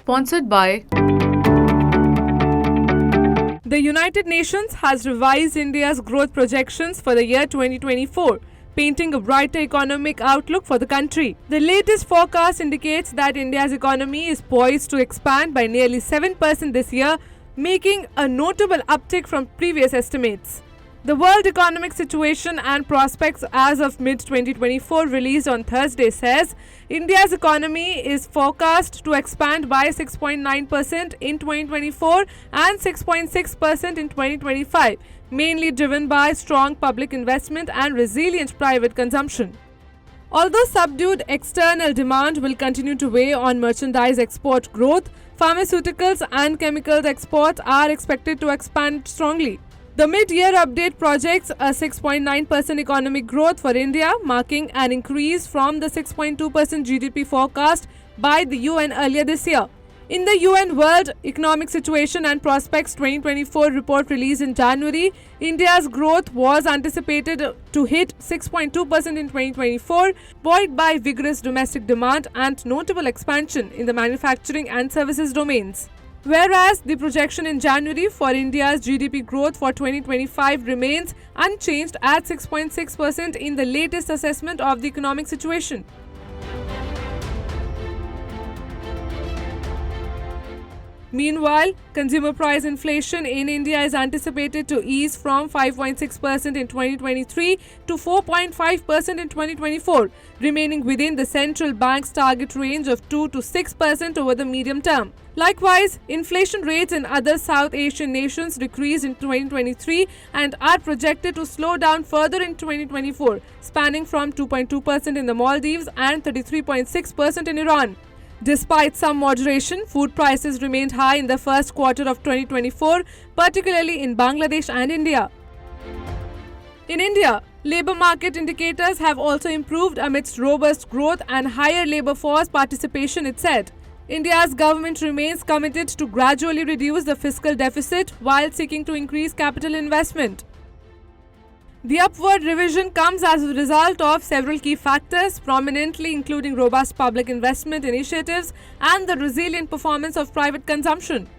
Sponsored by The United Nations has revised India's growth projections for the year 2024, painting a brighter economic outlook for the country. The latest forecast indicates that India's economy is poised to expand by nearly 7% this year, making a notable uptick from previous estimates. The World Economic Situation and Prospects as of mid-2024 released on Thursday says India's economy is forecast to expand by 6.9% in 2024 and 6.6% in 2025, mainly driven by strong public investment and resilient private consumption. Although subdued external demand will continue to weigh on merchandise export growth, pharmaceuticals and chemicals exports are expected to expand strongly. The mid-year update projects a 6.9% economic growth for India, marking an increase from the 6.2% GDP forecast by the UN earlier this year. In the UN World Economic Situation and Prospects 2024 report released in January, India's growth was anticipated to hit 6.2% in 2024, buoyed by vigorous domestic demand and notable expansion in the manufacturing and services domains. Whereas the projection in January for India's GDP growth for 2025 remains unchanged at 6.6% in the latest assessment of the economic situation. Meanwhile, consumer price inflation in India is anticipated to ease from 5.6% in 2023 to 4.5% in 2024, remaining within the central bank's target range of 2 to 6% over the medium term. Likewise, inflation rates in other South Asian nations decreased in 2023 and are projected to slow down further in 2024, spanning from 2.2% in the Maldives and 33.6% in Iran. Despite some moderation, food prices remained high in the first quarter of 2024, particularly in Bangladesh and India. In India, labour market indicators have also improved amidst robust growth and higher labour force participation, it said. India's government remains committed to gradually reduce the fiscal deficit while seeking to increase capital investment. The upward revision comes as a result of several key factors, prominently including robust public investment initiatives and the resilient performance of private consumption.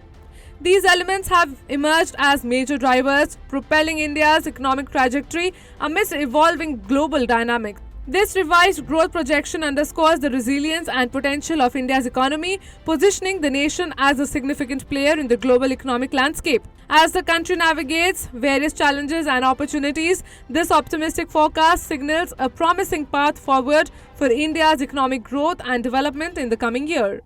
These elements have emerged as major drivers, propelling India's economic trajectory amidst evolving global dynamics. This revised growth projection underscores the resilience and potential of India's economy, positioning the nation as a significant player in the global economic landscape. As the country navigates various challenges and opportunities, this optimistic forecast signals a promising path forward for India's economic growth and development in the coming year.